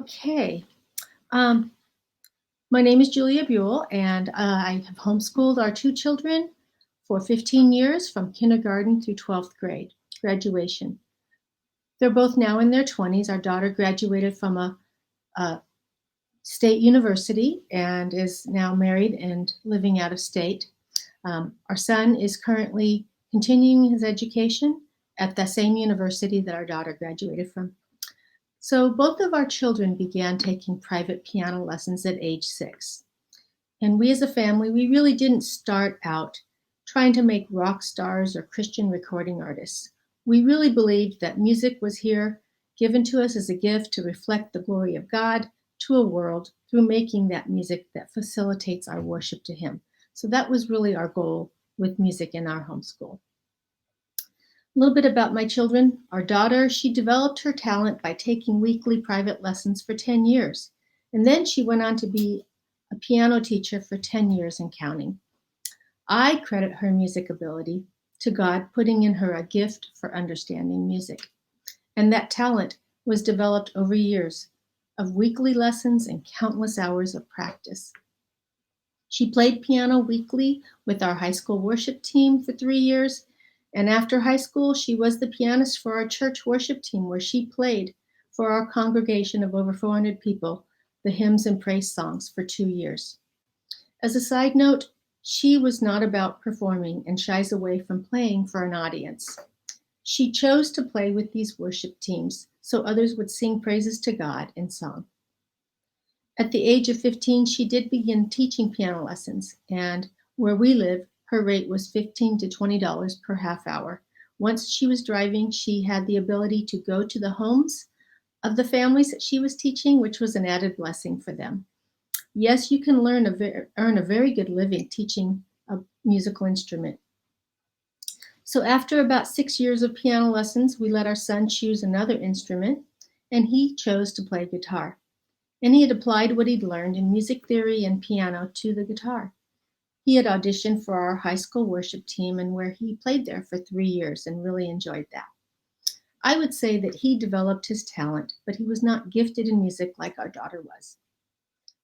Okay. Um, my name is Julia Buehl, and I have homeschooled our two children for 15 years from kindergarten through 12th grade graduation. They're both now in their 20s. Our daughter graduated from a state university and is now married and living out of state. Our son is currently continuing his education at the same university that our daughter graduated from. So both of our children began taking private piano lessons at age 6. And we as a family, we really didn't start out trying to make rock stars or Christian recording artists. We really believed that music was here, given to us as a gift to reflect the glory of God to a world through making that music that facilitates our worship to Him. So that was really our goal with music in our homeschool. A little bit about my children. Our daughter, she developed her talent by taking weekly private lessons for 10 years. And then she went on to be a piano teacher for 10 years and counting. I credit her music ability to God putting in her a gift for understanding music. And that talent was developed over years of weekly lessons and countless hours of practice. She played piano weekly with our high school worship team for 3 years. And after high school, she was the pianist for our church worship team, where she played for our congregation of over 400 people the hymns and praise songs for 2 years. As a side note, she was not about performing and shies away from playing for an audience. She chose to play with these worship teams so others would sing praises to God in song. At the age of 15, she did begin teaching piano lessons, and where we live, her rate was $15 to $20 per half hour. Once she was driving, she had the ability to go to the homes of the families that she was teaching, which was an added blessing for them. Yes, you can earn a very good living teaching a musical instrument. So after about 6 years of piano lessons, we let our son choose another instrument, and he chose to play guitar. And he had applied what he'd learned in music theory and piano to the guitar. He had auditioned for our high school worship team, and where he played there for 3 years and really enjoyed that. I would say that he developed his talent, but he was not gifted in music like our daughter was.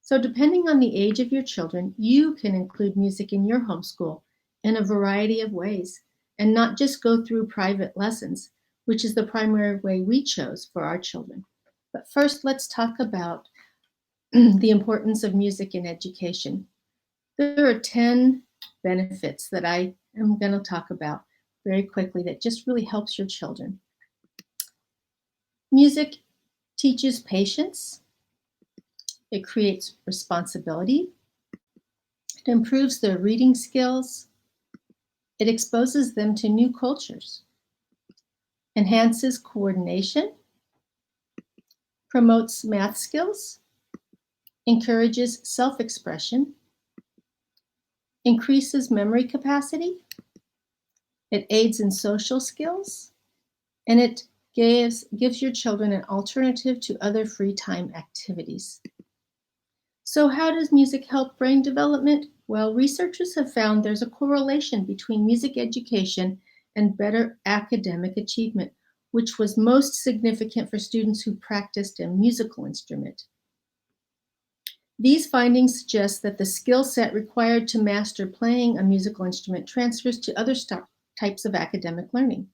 So depending on the age of your children, you can include music in your homeschool in a variety of ways, and not just go through private lessons, which is the primary way we chose for our children. But first, let's talk about the importance of music in education. There are 10 benefits that I am going to talk about very quickly that just really helps your children. Music teaches patience. It creates responsibility. It improves their reading skills. It exposes them to new cultures. Enhances coordination. Promotes math skills. Encourages self-expression. Increases memory capacity. It aids in social skills, and it gives your children an alternative to other free time activities. So how does music help brain development? Well, researchers have found there's a correlation between music education and better academic achievement, which was most significant for students who practiced a musical instrument. These findings suggest that the skill set required to master playing a musical instrument transfers to other types of academic learning.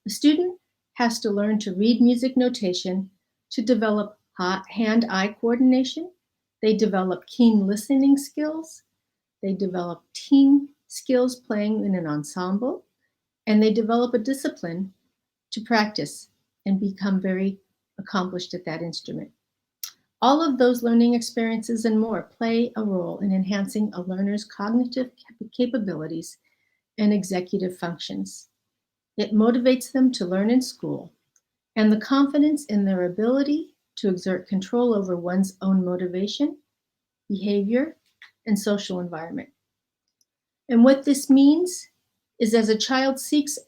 The student has to learn to read music notation, to develop hand-eye coordination. They develop keen listening skills. They develop team skills playing in an ensemble. And they develop a discipline to practice and become very accomplished at that instrument. All of those learning experiences and more play a role in enhancing a learner's cognitive capabilities and executive functions. It motivates them to learn in school, and the confidence in their ability to exert control over one's own motivation, behavior, and social environment. And what this means is as a child succeeds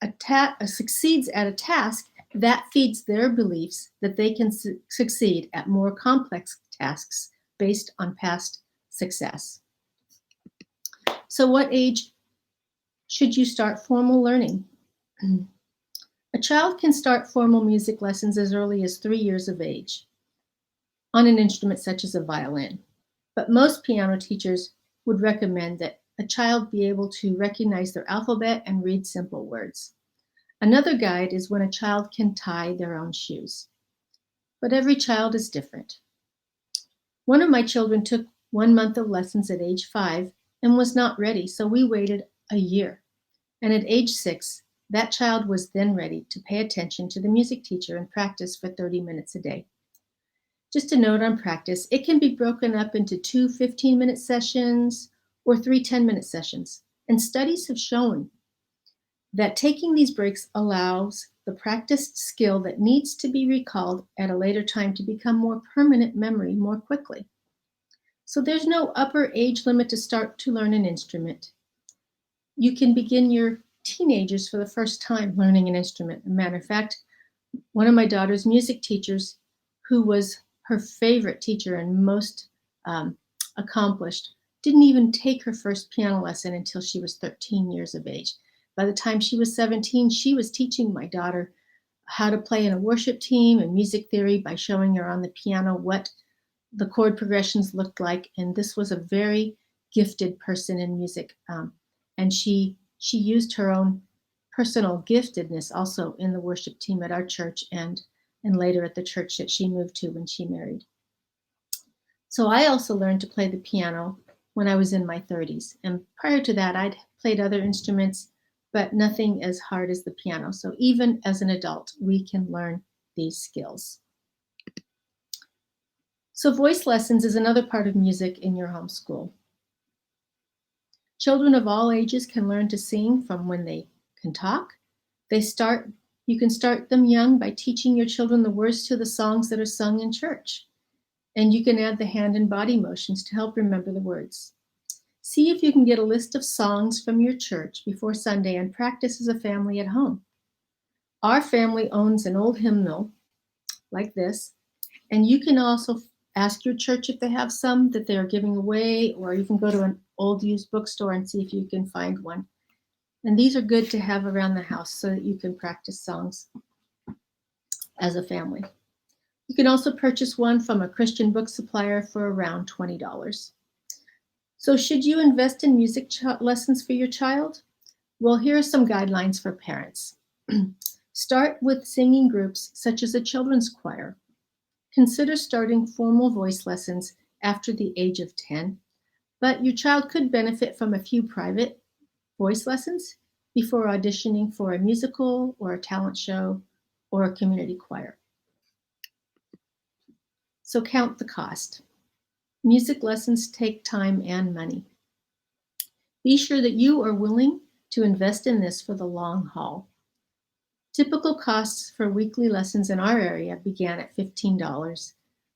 at a task, that feeds their beliefs that they can succeed at more complex tasks based on past success. So what age should you start formal learning? A child can start formal music lessons as early as 3 years of age. on an instrument such as a violin. But most piano teachers would recommend that a child be able to recognize their alphabet and read simple words. Another guide is when a child can tie their own shoes. But every child is different. One of my children took 1 month of lessons at age 5 and was not ready, so we waited a year. And at age 6, that child was then ready to pay attention to the music teacher and practice for 30 minutes a day. Just a note on practice, it can be broken up into 2 15-minute sessions or 3 10-minute sessions. And studies have shown that taking these breaks allows the practiced skill that needs to be recalled at a later time to become more permanent memory more quickly. So there's no upper age limit to start to learn an instrument. You can begin your teenagers for the first time learning an instrument. As a matter of fact, one of my daughter's music teachers, who was her favorite teacher and most accomplished, didn't even take her first piano lesson until she was 13 years of age. By the time she was 17, she was teaching my daughter how to play in a worship team and music theory by showing her on the piano what the chord progressions looked like. And this was a very gifted person in music. And she used her own personal giftedness also in the worship team at our church and later at the church that she moved to when she married. So I also learned to play the piano when I was in my 30s. And prior to that, I'd played other instruments, but nothing as hard as the piano. So even as an adult, we can learn these skills. So voice lessons is another part of music in your homeschool. Children of all ages can learn to sing from when they can talk. You can start them young by teaching your children the words to the songs that are sung in church. And you can add the hand and body motions to help remember the words. See if you can get a list of songs from your church before Sunday and practice as a family at home. Our family owns an old hymnal like this, and you can also ask your church if they have some that they're giving away, or you can go to an old used bookstore and see if you can find one. And these are good to have around the house so that you can practice songs as a family. You can also purchase one from a Christian book supplier for around $20. So should you invest in music lessons for your child? Well, here are some guidelines for parents. Start with singing groups such as a children's choir. Consider starting formal voice lessons after the age of 10, but your child could benefit from a few private voice lessons before auditioning for a musical or a talent show or a community choir. So count the cost. Music lessons take time and money. Be sure that you are willing to invest in this for the long haul. Typical costs for weekly lessons in our area began at $15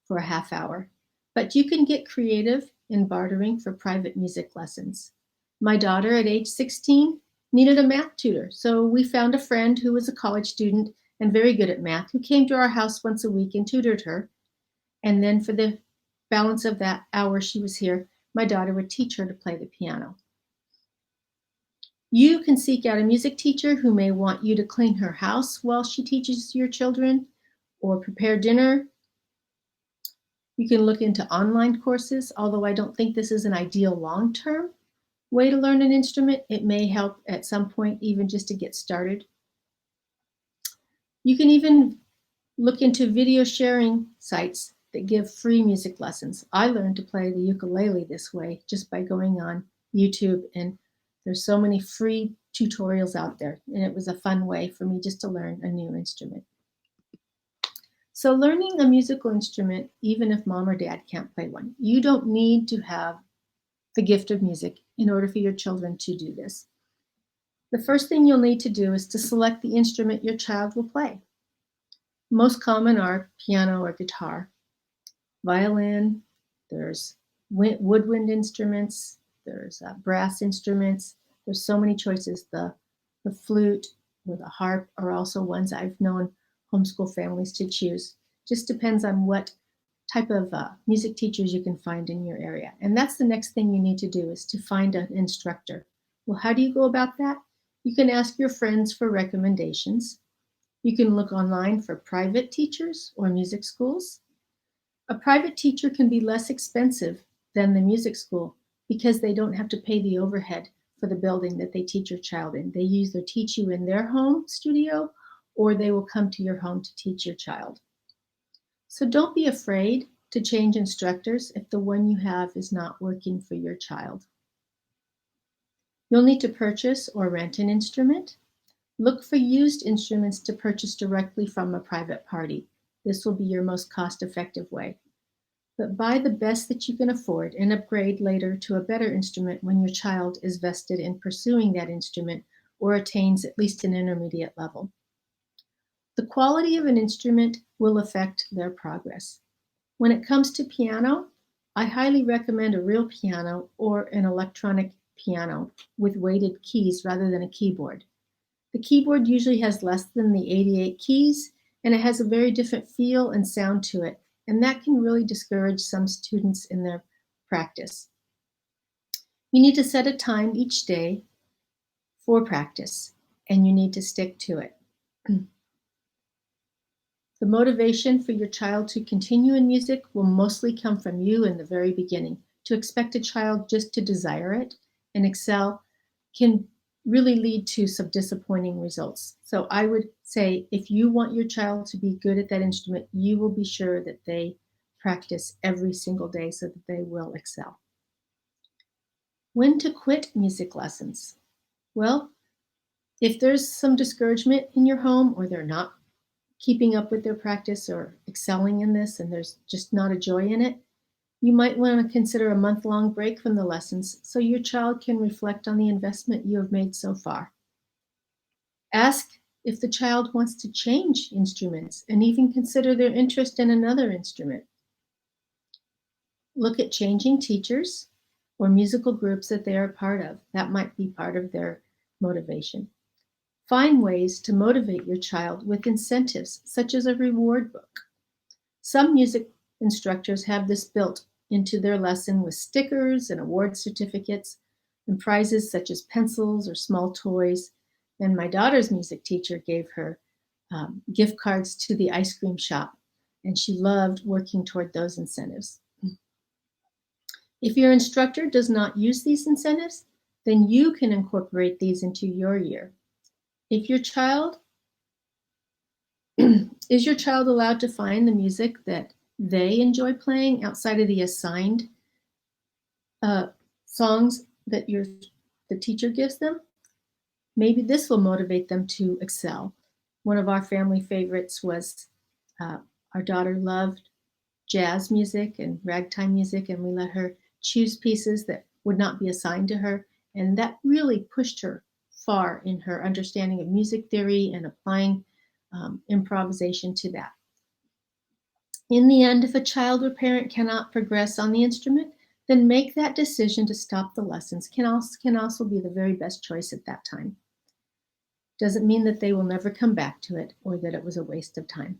for a half hour, but you can get creative in bartering for private music lessons. My daughter at age 16 needed a math tutor, so we found a friend who was a college student and very good at math who came to our house once a week and tutored her. And then for the balance of that hour she was here, my daughter would teach her to play the piano. You can seek out a music teacher who may want you to clean her house while she teaches your children or prepare dinner. You can look into online courses, although I don't think this is an ideal long-term way to learn an instrument. It may help at some point even just to get started. You can even look into video sharing sites that give free music lessons. I learned to play the ukulele this way just by going on YouTube, and there's so many free tutorials out there, and it was a fun way for me just to learn a new instrument. So learning a musical instrument, even if mom or dad can't play one, you don't need to have the gift of music in order for your children to do this. The first thing you'll need to do is to select the instrument your child will play. Most common are piano or guitar, violin, there's woodwind instruments, there's brass instruments. There's so many choices. The flute or the harp are also ones I've known homeschool families to choose. Just depends on what type of music teachers you can find in your area. And that's the next thing you need to do, is to find an instructor. Well, how do you go about that? You can ask your friends for recommendations. You can look online for private teachers or music schools. A private teacher can be less expensive than the music school because they don't have to pay the overhead for the building that they teach your child in. They either teach you in their home studio or they will come to your home to teach your child. So don't be afraid to change instructors if the one you have is not working for your child. You'll need to purchase or rent an instrument. Look for used instruments to purchase directly from a private party. This will be your most cost-effective way. But buy the best that you can afford and upgrade later to a better instrument when your child is vested in pursuing that instrument or attains at least an intermediate level. The quality of an instrument will affect their progress. When it comes to piano, I highly recommend a real piano or an electronic piano with weighted keys rather than a keyboard. The keyboard usually has less than the 88 keys, and it has a very different feel and sound to it, and that can really discourage some students in their practice. You need to set a time each day for practice, and you need to stick to it. The motivation for your child to continue in music will mostly come from you in the very beginning. To expect a child just to desire it and excel can really lead to some disappointing results. So I would say if you want your child to be good at that instrument, you will be sure that they practice every single day so that they will excel. When to quit music lessons? Well, if there's some discouragement in your home or they're not keeping up with their practice or excelling in this and there's just not a joy in it, you might want to consider a month-long break from the lessons so your child can reflect on the investment you have made so far. Ask if the child wants to change instruments and even consider their interest in another instrument. Look at changing teachers or musical groups that they are part of. That might be part of their motivation. Find ways to motivate your child with incentives, such as a reward book. Some music instructors have this built into their lesson with stickers and award certificates and prizes such as pencils or small toys. And my daughter's music teacher gave her gift cards to the ice cream shop, and she loved working toward those incentives. If your instructor does not use these incentives, then you can incorporate these into your year. If your child is your child allowed to find the music that they enjoy playing outside of the assigned songs that the teacher gives them? Maybe this will motivate them to excel. One of our family favorites was our daughter loved jazz music and ragtime music, and we let her choose pieces that would not be assigned to her, and that really pushed her far in her understanding of music theory and applying improvisation to that. In the end, if a child or parent cannot progress on the instrument, then make that decision to stop the lessons can also be the very best choice at that time. Doesn't mean that they will never come back to it or that it was a waste of time.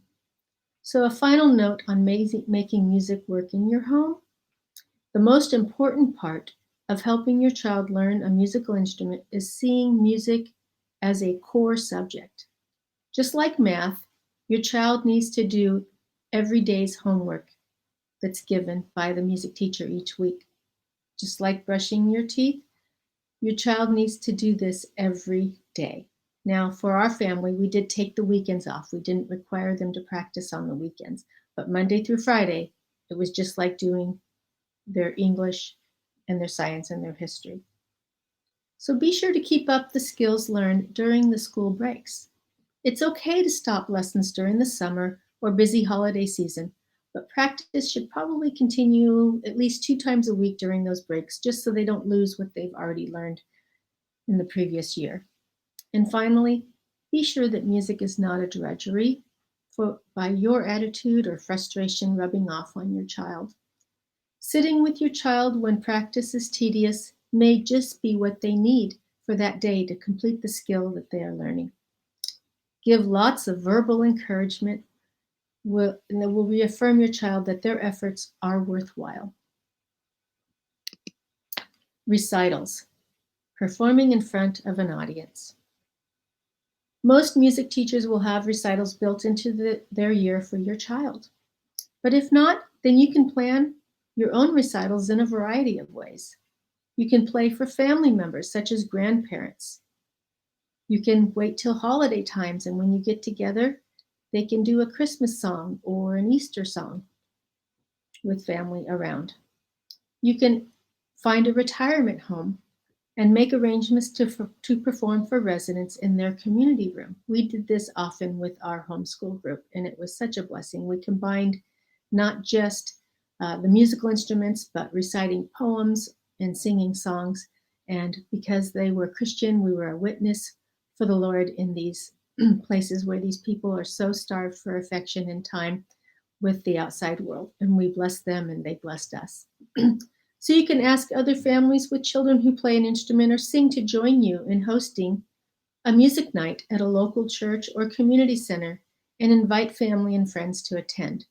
So a final note on making music work in your home. The most important part of helping your child learn a musical instrument is seeing music as a core subject. Just like math, your child needs to do every day's homework that's given by the music teacher each week. Just like brushing your teeth, your child needs to do this every day. Now, for our family, we did take the weekends off. We didn't require them to practice on the weekends. But Monday through Friday, it was just like doing their English and their science and their history. So be sure to keep up the skills learned during the school breaks. It's okay to stop lessons during the summer or busy holiday season, but practice should probably continue at least 2 times a week during those breaks, just so they don't lose what they've already learned in the previous year. And finally, be sure that music is not a drudgery by your attitude or frustration rubbing off on your child. Sitting with your child when practice is tedious may just be what they need for that day to complete the skill that they are learning. Give lots of verbal encouragement and that will reaffirm your child that their efforts are worthwhile. Recitals, performing in front of an audience. Most music teachers will have recitals built into their year for your child. But if not, then you can plan your own recitals in a variety of ways. You can play for family members, such as grandparents. You can wait till holiday times, and when you get together, they can do a Christmas song or an Easter song with family around. You can find a retirement home and make arrangements to perform for residents in their community room. We did this often with our homeschool group, and it was such a blessing. We combined not just the musical instruments, but reciting poems and singing songs. And because they were Christian, we were a witness for the Lord in these places where these people are so starved for affection and time with the outside world. And we blessed them and they blessed us. So you can ask other families with children who play an instrument or sing to join you in hosting a music night at a local church or community center and invite family and friends to attend.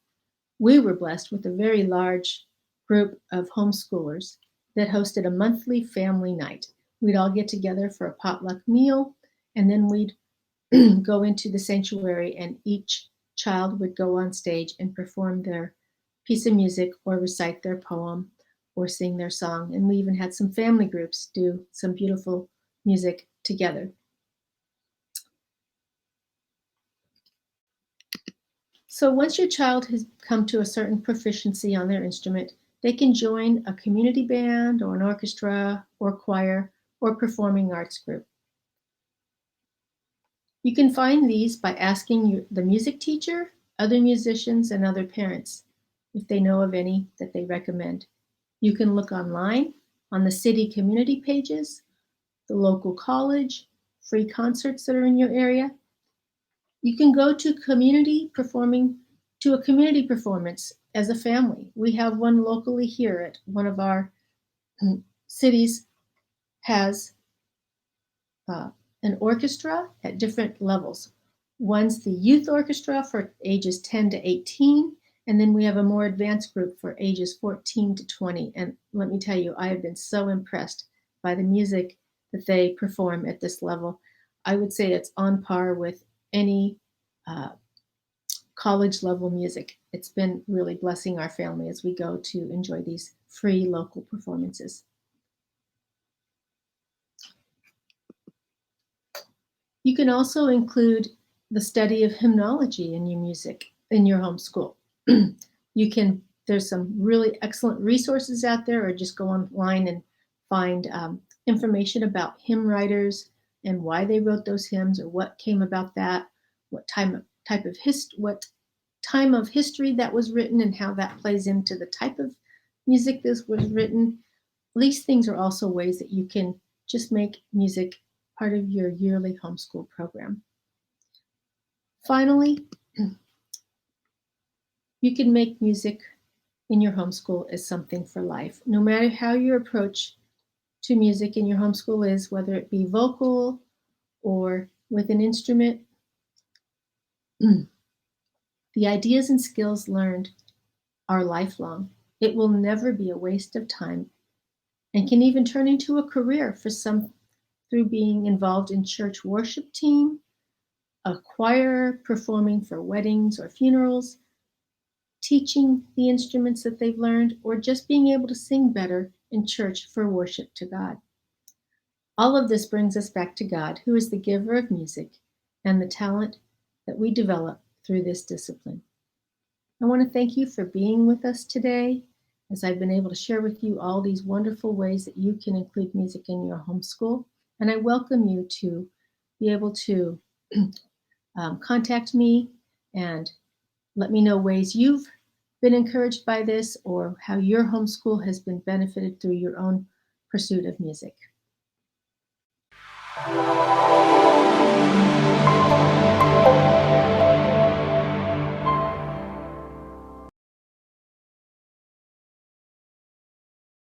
We were blessed with a very large group of homeschoolers that hosted a monthly family night. We'd all get together for a potluck meal, and then we'd go into the sanctuary, and each child would go on stage and perform their piece of music or recite their poem or sing their song. And we even had some family groups do some beautiful music together. So once your child has come to a certain proficiency on their instrument, they can join a community band or an orchestra or choir or performing arts group. You can find these by asking the music teacher, other musicians, and other parents if they know of any that they recommend. You can look online on the city community pages, the local college, free concerts that are in your area. You can go to a community performance as a family. We have one locally here at one of our cities has an orchestra at different levels. One's the youth orchestra for ages 10 to 18, and then we have a more advanced group for ages 14 to 20. And let me tell you, I have been so impressed by the music that they perform at this level. I would say it's on par with any college level music. It's been really blessing our family as we go to enjoy these free local performances. You can also include the study of hymnology in your music in your homeschool. There's some really excellent resources out there, or just go online and find information about hymn writers and why they wrote those hymns, or what came about that, what time of history that was written, and how that plays into the type of music this was written. These things are also ways that you can just make music part of your yearly homeschool program. Finally, you can make music in your homeschool as something for life. No matter how your approach to music in your homeschool is, whether it be vocal or with an instrument, the ideas and skills learned are lifelong. It will never be a waste of time and can even turn into a career for some through being involved in church worship team, a choir, performing for weddings or funerals, teaching the instruments that they've learned, or just being able to sing better in church for worship to God. All of this brings us back to God, who is the giver of music and the talent that we develop through this discipline. I want to thank you for being with us today, as I've been able to share with you all these wonderful ways that you can include music in your homeschool. And I welcome you to be able to contact me and let me know ways you've been encouraged by this, or how your homeschool has been benefited through your own pursuit of music.